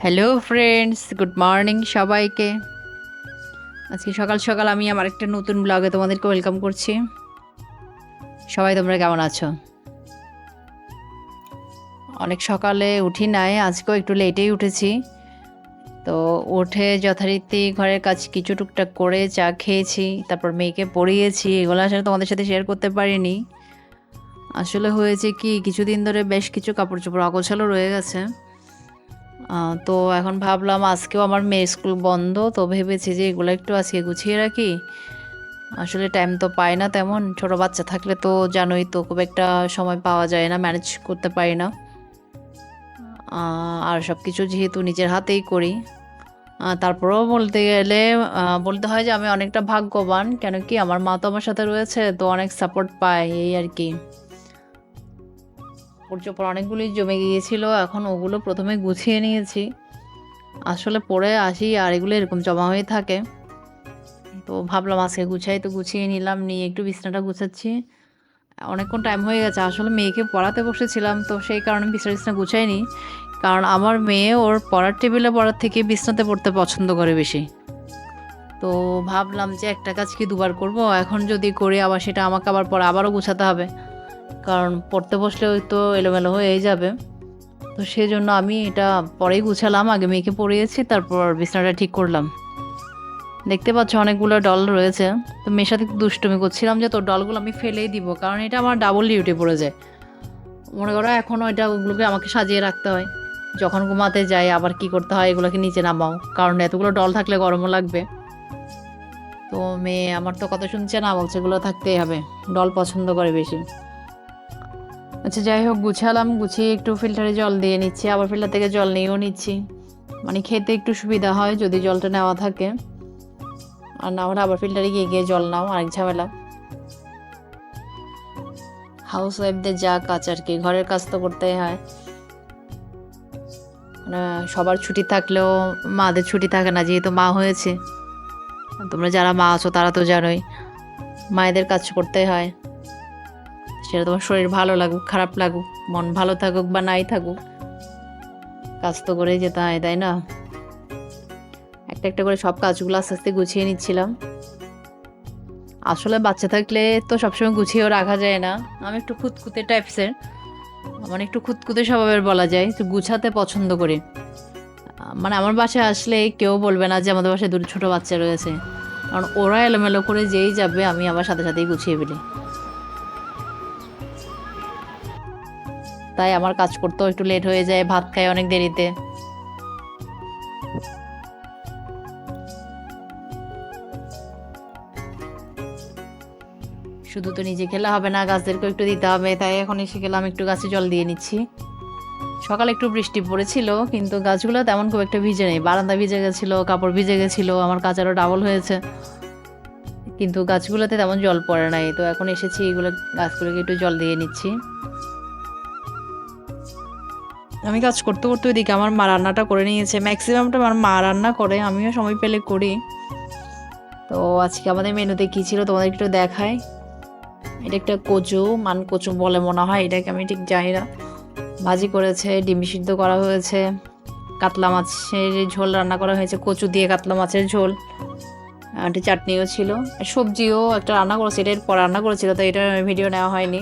Hello friends, good morning সবাইকে। আজকে সকাল সকাল আমি আমার একটা নতুন ব্লগে তোমাদেরকে ওয়েলকাম করছি। সবাই তোমরা কেমন আছো? অনেক সকালে উঠি নাই, আজকেও একটু লেটেই উঠেছি। তো উঠে যথারীতি ঘরের কাজ কিছু টুকটাক করে চা খেয়েছি, তারপর মেয়েকে পড়িয়েছি। এগুলো আসলে তোমাদের সাথে শেয়ার করতে পারিনি। আসলে হয়েছে কি, কিছুদিন ধরে বেশ কিছু কাপড় চোপড় অগোছালো রয়ে গেছে। তো এখন ভাবলাম আজকেও আমার মেয়ের স্কুল বন্ধ, তো ভেবেছি যে এগুলো একটু আজকে গুছিয়ে রাখি। আসলে টাইম তো পাই না তেমন, ছোট বাচ্চা থাকলে তো জানোই তো, খুব একটা সময় পাওয়া যায় না, ম্যানেজ করতে পারি না। আর সব কিছু যেহেতু নিজের হাতেই করি, তারপরেও বলতে গেলে বলতে হয় যে আমি অনেকটা ভাগ্যবান। কেন কি, আমার মা তো আমার সাথে রয়েছে, তো অনেক সাপোর্ট পায় এই আর কি। কাপড় চোপড় অনেকগুলি জমে গিয়েছিল, এখন ওগুলো প্রথমে গুছিয়ে নিয়েছি। আসলে পরে আসি আর এগুলো এরকম জমা হয়ে থাকে। তো ভাবলাম আজকে গুছাই, তো গুছিয়ে নিলাম, নিয়ে একটু বিছানাটা গুছাচ্ছি। অনেকক্ষণ টাইম হয়ে গেছে, আসলে মেয়েকে পড়াতে বসেছিলাম, তো সেই কারণে বিছানা টিছানা গুছাইনি। কারণ আমার মেয়ে ওর পড়ার টেবিলে পড়ার থেকে বিছনাতে পড়তে পছন্দ করে বেশি। তো ভাবলাম যে একটা কাজ কি দুবার করব, এখন যদি করি আবার সেটা আমাকে আবার পরে আবারও গুছাতে হবে। কারণ পড়তে বসলে ওই তো এলোমেলো হয়েই যাবে। তো সেজন্য আমি এটা পরেই গুছালাম, আগে মেয়েকে পড়িয়েছি, তারপর বিছানাটা ঠিক করলাম। দেখতে পাচ্ছ অনেকগুলো ডল রয়েছে। তো মেয়ের সাথে একটু দুষ্টুমি করছিলাম যে তোর ডলগুলো আমি ফেলেই দিব, কারণ এটা আমার ডাবল ডিউটি পড়ে যায়। মনে করো এখনও এটা ওগুলোকে আমাকে সাজিয়ে রাখতে হয়, যখন ঘুমাতে যাই আবার কি করতে হয়, এগুলোকে নিচে নামাও, কারণ এতগুলো ডল থাকলে গরমও লাগবে। তো মেয়ে আমার তো কথা শুনছে না, বলছে এগুলো থাকতেই হবে, ডল পছন্দ করে বেশি। আচ্ছা যাই হোক, গুছালাম, গুছিয়ে একটু ফিল্টারে জল দিয়ে নিচ্ছি, আবার ফিল্টার থেকে জল নিয়েও নিচ্ছি। মানে খেতে একটু সুবিধা হয় যদি জলটা নেওয়া থাকে, আর না হলে আবার ফিল্টারে গিয়ে গিয়ে জল নাও, আরেক ঝামেলা। হাউস ওয়াইফদের যা কাজ আর কি, ঘরের কাজ তো করতেই হয়। মানে সবার ছুটি থাকলেও মাদের ছুটি থাকে না, যেহেতু মা হয়েছে। তোমরা যারা মা আছো তারা তো জানোই, মায়েদের কাজ করতেই হয়। সেটা তোমার শরীর ভালো লাগুক খারাপ লাগুক, মন ভালো থাকুক বা নাই থাকুক, কাজ তো করেই যেতে হয়, তাই না? একটা একটা করে সব কাজগুলো আস্তে আস্তে গুছিয়ে নিচ্ছিলাম। আসলে বাচ্চা থাকলে তো সবসময় গুছিয়েও রাখা যায় না। আমি একটু খুঁতখুঁতে টাইপসের, মানে একটু খুঁতখুঁতে স্বভাবের বলা যায়, একটু গুছাতে পছন্দ করি। মানে আমার বাসায় আসলে কেউ বলবে না যে আমাদের বাসায় দুটো ছোট বাচ্চা রয়েছে, কারণ ওরা এলোমেলো করে যেই যাবে আমি আবার সাথে সাথেই গুছিয়ে ফেলি। তাই আমার কাজ করতেও একটু লেট হয়ে যায়, ভাত খাই অনেক দেরিতে। শুধু তো নিজে খেলে হবে না, গাছদেরকেও একটু দিতে হবে, তাই এখন এসে গেলাম একটু গাছে জল দিয়ে নিচ্ছি। সকালে একটু বৃষ্টি পড়েছিল, কিন্তু গাছগুলো তেমন খুব একটা ভিজে নেই। বারান্দা ভিজে গেছিলো, কাপড় ভিজে গেছিলো, আমার কাজ আরও ডাবল হয়েছে। কিন্তু গাছগুলোতে তেমন জল পড়ে নাই, তো এখন এসেছি এগুলো গাছগুলোকে একটু জল দিয়ে নিচ্ছি। আমি কাজ করতে করতে ওইদিকে আমার মা রান্নাটা করে নিয়েছে। ম্যাক্সিমামটা আমার মা রান্না করে, আমিও সময় পেলে করি। তো আজকে আমাদের মেনুতে কী ছিল তোমাদের একটু দেখাই। এটা একটা কচু, মান কচু বলে মনে হয় এটাকে, আমি ঠিক জানি না। ভাজি করেছে, ডিম সিদ্ধ করা হয়েছে, কাতলা মাছের ঝোল রান্না করা হয়েছে, কচু দিয়ে কাতলা মাছের ঝোল, একটা চাটনিও ছিল, সবজিও একটা রান্না করেছে, এটা এরপর রান্না করেছিল, তো এটার ভিডিও নেওয়া হয়নি।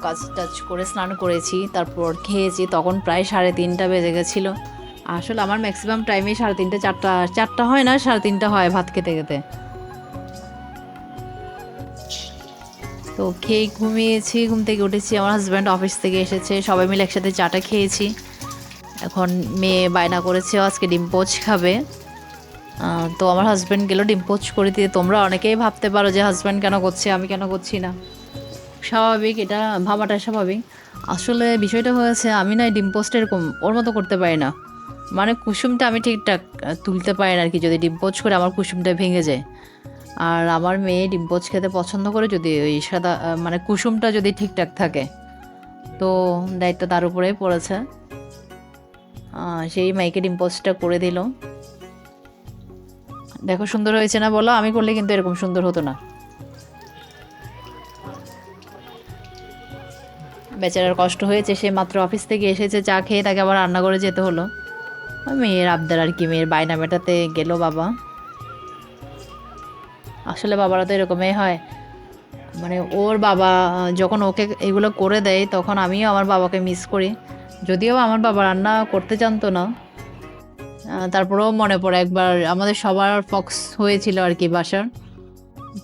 কাজ টাজ করে স্নান করেছি, তারপর খেয়েছি, তখন প্রায় 3:30 বেজে গেছিলো। আসলে আমার ম্যাক্সিমাম টাইমে 3:30 4টা, 4টা হয় না 3:30 হয় ভাত খেতে খেতে। তো খেয়ে ঘুমিয়েছি, ঘুম থেকে উঠেছি, আমার হাজব্যান্ড অফিস থেকে এসেছে, সবাই মিলে একসাথে চাটা খেয়েছি। এখন মেয়ে বায়না করেছে আজকে ডিম পোচ খাবে। তো আমার হাজব্যান্ড গেল ডিম পোচ করে দিয়ে। তোমরা অনেকেই ভাবতে পারো যে হাজব্যান্ড কেন করছে, আমি কেন করছি না। স্বাভাবিক, এটা ভাবাটা স্বাভাবিক। আসলে বিষয়টা হয়েছে, আমি না ডিম পোচটা এরকম ওর মতো করতে পারি না। মানে কুসুমটা আমি ঠিকঠাক তুলতে পারি না আর কি, যদি ডিম পোচ করে আমার কুসুমটা ভেঙে যায়। আর আমার মেয়ে ডিম পোচ খেতে পছন্দ করে যদি ওই সাদা মানে কুসুমটা যদি ঠিকঠাক থাকে, তো দায়িত্ব তার উপরেই পড়েছে। সেই মেয়েকে ডিম পোচটা করে দিল। দেখো সুন্দর হয়েছে না বলো, আমি করলে কিন্তু এরকম সুন্দর হতো না। বেচারার কষ্ট হয়েছে, সে মাত্র অফিস থেকে এসেছে, চা খেয়ে তাকে আবার রান্না করে যেতে হলো। মেয়ের আবদার আর কি, মেয়ের বায়না মেটাতে গেল বাবা। আসলে বাবারা তো এরকমই হয়, মানে ওর বাবা যখন ওকে এগুলো করে দেয় তখন আমিও আমার বাবাকে মিস করি। যদিও আমার বাবা রান্না করতে জানতো না, তারপরেও মনে পড়ে একবার আমাদের সবার ফক্স হয়েছিল আর কি বাসার।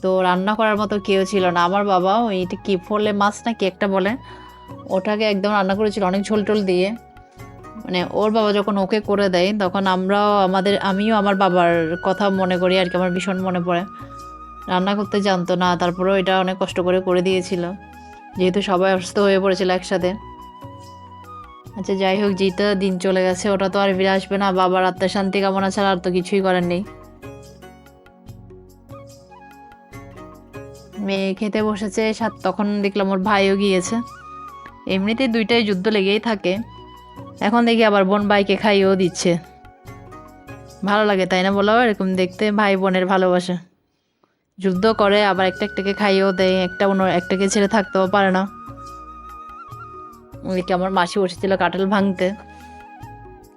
তো রান্না করার মতো কেউ ছিল না, আমার বাবা ওইটা কি ফলে মাছ না কি একটা বলে, ওটাকে একদম রান্না করেছিল অনেক ঝোল টোল দিয়ে। মানে ওর বাবা যখন ওকে করে দেয় তখন আমিও আমার বাবার কথা মনে করি আর কি, আমার ভীষণ মনে পড়ে। রান্না করতে জানতো না, তারপরেও এটা অনেক কষ্ট করে দিয়েছিল, যেহেতু সবাই অসুস্থ হয়ে পড়েছিল একসাথে। আচ্ছা যাই হোক, যেটা দিন চলে গেছে ওটা তো আর ফিরে আসবে না, বাবার আত্মার শান্তি কামনা ছাড়া আর তো কিছুই করার নেই। মেয়ে খেতে বসেছে, তখন দেখলাম ওর ভাইও গিয়েছে। এমনিতেই দুইটাই যুদ্ধ লেগেই থাকে, এখন দেখি আবার বোন ভাইকে খাইয়েও দিচ্ছে। ভালো লাগে তাই না বলো, এরকম দেখতে ভাই বোনের ভালোবাসা। যুদ্ধ করে আবার একটা একটাকে খাইয়েও দেয়, একটাকে ছেড়ে থাকতেও পারে না। ওইদিকে আমার মাসি বসেছিল কাঁঠাল ভাঙতে,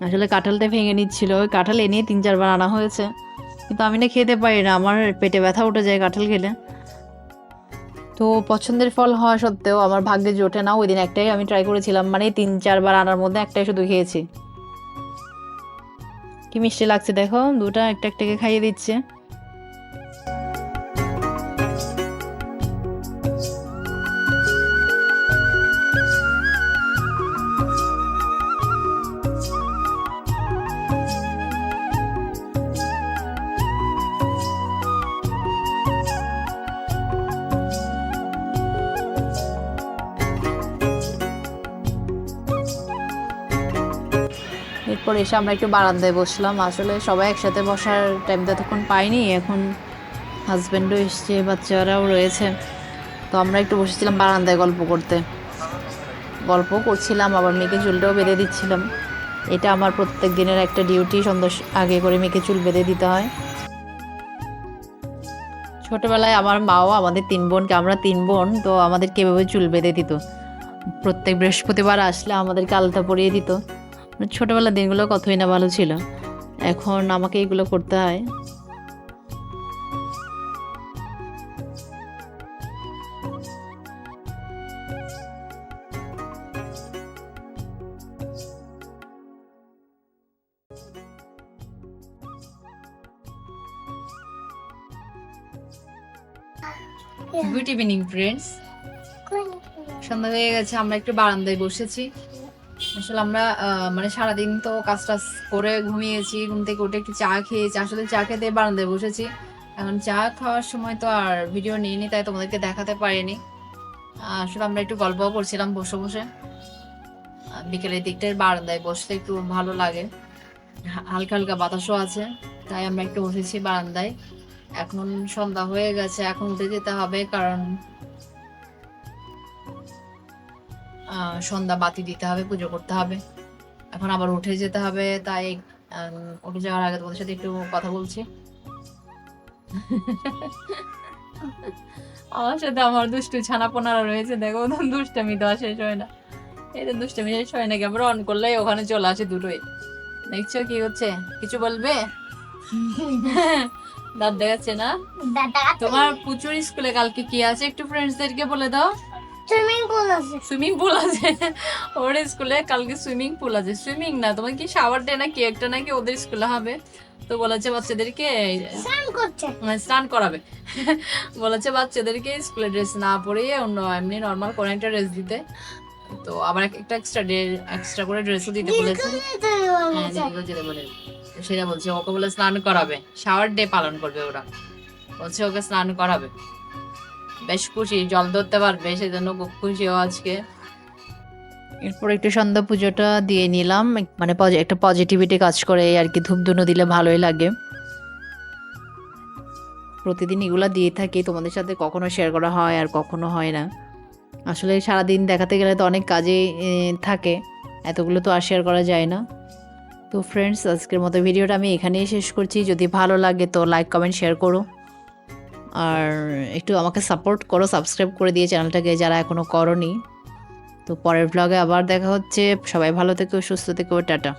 আসলে কাঁঠালটা ভেঙে নিচ্ছিল, ওই কাঁঠাল এনে 3-4 বার আনা হয়েছে, কিন্তু আমি না খেতে পারি না, আমার পেটে ব্যথা উঠে যায় কাঁঠাল খেলে। তো পছন্দের ফল হওয়া সত্ত্বেও আমার ভাগ্যে জোটে না। ওই দিন একটাই আমি ট্রাই করেছিলাম, মানে 3-4 বার আনার মধ্যে একটাই শুধু খেয়েছি। কি মিষ্টি লাগছে দেখো, দুটা একটা একটাকে খাইয়ে দিচ্ছে। এরপর এসে আমরা একটু বারান্দায় বসলাম, আসলে সবাই একসাথে বসার টাইমটা তখন পাইনি। এখন হাজব্যান্ডও এসছে, বাচ্চারাও রয়েছে, তো আমরা একটু বসেছিলাম বারান্দায় গল্প করছিলাম, আবার মেয়েকে চুলটাও বেঁধে দিচ্ছিলাম। এটা আমার প্রত্যেক দিনের একটা ডিউটি, সন্ধ্যা আগে করে মেয়েকে চুল বেঁধে দিতে হয়। ছোটবেলায় আমার মাও আমাদের 3 বোনকে, আমরা 3 বোন, তো আমাদেরকে এভাবে চুল বেঁধে দিত। প্রত্যেক বৃহস্পতিবার আসলে আমাদেরকে আলতা পরিয়ে দিত। ছোটবেলার দিনগুলো কতই না ভালো ছিল, এখন আমাকে এগুলো করতে হয়। গুড ইভিনিং ফ্রেন্ডস, সন্ধ্যা হয়ে গেছে, আমরা একটু বারান্দায় বসেছি। আসলে আমরা মানে সারাদিন তো কাজ টাজ করে ঘুমিয়েছি, ঘুম থেকে উঠে একটু চা খেয়েছি, আসলে চা খেতে বারান্দায় বসেছি। এখন চা খাওয়ার সময় তো আর ভিডিও নিইনি, তাই তোমাদেরকে দেখাতে পারিনি। আসলে আমরা একটু গল্পও করছিলাম বসে বসে, বিকেলের দিকটায় বারান্দায় বসলে একটু ভালো লাগে, হালকা হালকা বাতাসও আছে, তাই আমরা একটু বসেছি বারান্দায়। এখন সন্ধ্যা হয়ে গেছে, এখন উঠে যেতে হবে, কারণ সন্ধ্যা বাতি দিতে হবে, পুজো করতে হবে, এখন আবার উঠে যেতে হবে। তাই উঠে যাওয়ার আগে তোমাদের সাথে একটু কথা বলছি। আমার সাথে আমার দুষ্টু ছানাপোনারা রয়েছে, দেখো দুষ্টামি তো শেষ হয় না, এদের দুষ্টামি শেষ হয় না, ক্যামেরা অন করলেই ওখানে চলে আসে দুটোই। দেখছো কি হচ্ছে, কিছু বলবে? দাঁত দেখাচ্ছে না? তোমার পুচুর স্কুলে কালকে কি আছে একটু ফ্রেন্ডসদেরকে বলে দাও। সুইমিং পুল আছে ওর স্কুলে, কালকে সুইমিং পুল আছে। সুইমিং না, তোমার কি শাওয়ার ডে না কি একটা নাকি ওদের স্কুলে হবে, তো বলেছে বাচ্চাদেরকে স্নান করাবে। বলেছে বাচ্চাদেরকে স্কুলের ড্রেস না পরিয়ে অন্য এমনি নর্মাল কোনো একটা ড্রেস দিতে, তো আবার একটা এক্সট্রা করে ড্রেসও দিতে বলেছে। হ্যাঁ যেতে বলে, সেটা বলছে ওকে বলে স্নান করাবে, শাওয়ার ডে পালন করবে ওরা, বলছে ওকে স্নান করাবে। বেশ খুশি, জল ধরতে পারবে, সেজন্য খুব খুশিও আজকে। এরপর একটু সন্ধ্যা পুজোটা দিয়ে নিলাম, মানে একটা পজিটিভিটি কাজ করে আর কি, ধূপধুনো দিলে ভালোই লাগে। প্রতিদিন এগুলা দিয়ে থাকি, তোমাদের সাথে কখনো শেয়ার করা হয় আর কখনো হয় না। আসলে সারাদিন দেখাতে গেলে তো অনেক কাজে থাকে, এতগুলো তো আর শেয়ার করা যায় না। তো ফ্রেন্ডস, আজকের মতো ভিডিওটা আমি এখানেই শেষ করছি। যদি ভালো লাগে তো লাইক কমেন্ট শেয়ার করো, আর একটু আমাকে সাপোর্ট করো, সাবস্ক্রাইব করে দিয়ে চ্যানেলটাকে যারা এখনও করোনি। তো পরের ব্লগে আবার দেখা হচ্ছে। সবাই ভালো থেকো, সুস্থ থেকো। টাটা।